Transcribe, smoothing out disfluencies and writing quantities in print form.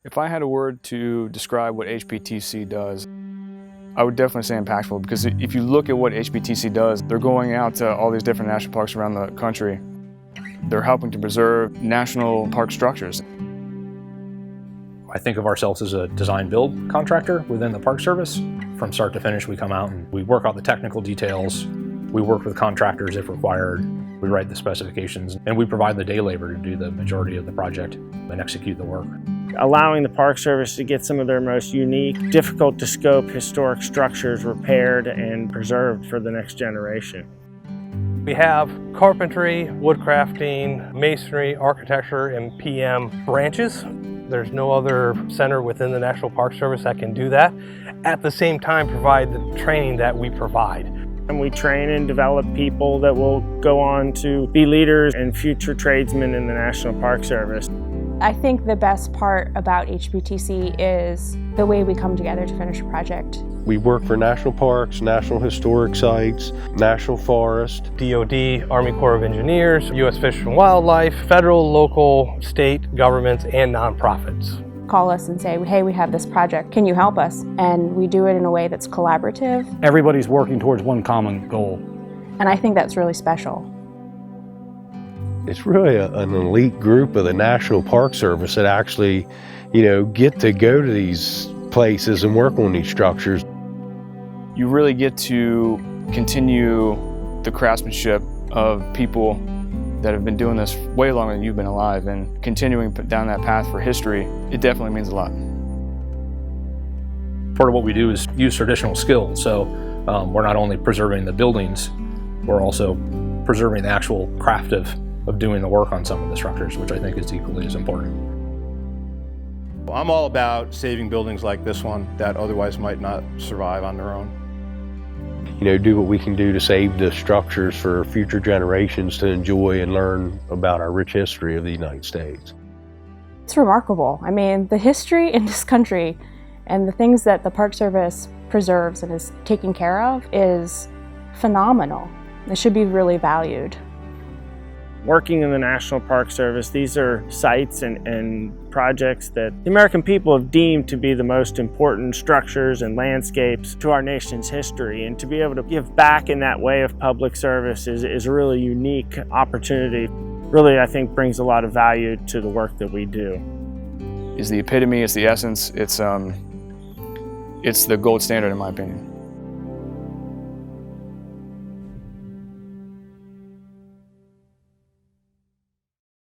If I had a word to describe what HPTC does, I would definitely say impactful, because if you look at what HPTC does, they're going out to all these different national parks around the country. They're helping to preserve national park structures. I think of ourselves as a design-build contractor within the Park Service. From start to finish, we come out and we work out the technical details. We work with contractors if required. We write the specifications, and we provide the day labor to do the majority of the project and execute the work. Allowing the Park Service to get some of their most unique, difficult to scope historic structures repaired and preserved for the next generation. We have carpentry, woodcrafting, masonry, architecture, and PM branches. There's no other center within the National Park Service that can do that. At the same time, provide the training that we provide. And we train and develop people that will go on to be leaders and future tradesmen in the National Park Service. I think the best part about HPTC is the way we come together to finish a project. We work for national parks, national historic sites, national forest, DOD, Army Corps of Engineers, U.S. Fish and Wildlife, federal, local, state governments, and nonprofits. Call us and say, hey, we have this project, can you help us? And we do it in a way that's collaborative. Everybody's working towards one common goal. And I think that's really special. It's really an elite group of the National Park Service that actually, get to go to these places and work on these structures. You really get to continue the craftsmanship of people that have been doing this way longer than you've been alive, and continuing down that path for history, it definitely means a lot. Part of what we do is use traditional skills, so we're not only preserving the buildings, we're also preserving the actual craft of doing the work on some of the structures, which I think is equally as important. I'm all about saving buildings like this one that otherwise might not survive on their own. Do what we can do to save the structures for future generations to enjoy and learn about our rich history of the United States. It's remarkable. I mean, the history in this country and the things that the Park Service preserves and is taking care of is phenomenal. It should be really valued. Working in the National Park Service, these are sites and projects that the American people have deemed to be the most important structures and landscapes to our nation's history. And to be able to give back in that way of public service is a really unique opportunity. Really, I think, brings a lot of value to the work that we do. It's the epitome, it's the essence, it's the gold standard in my opinion.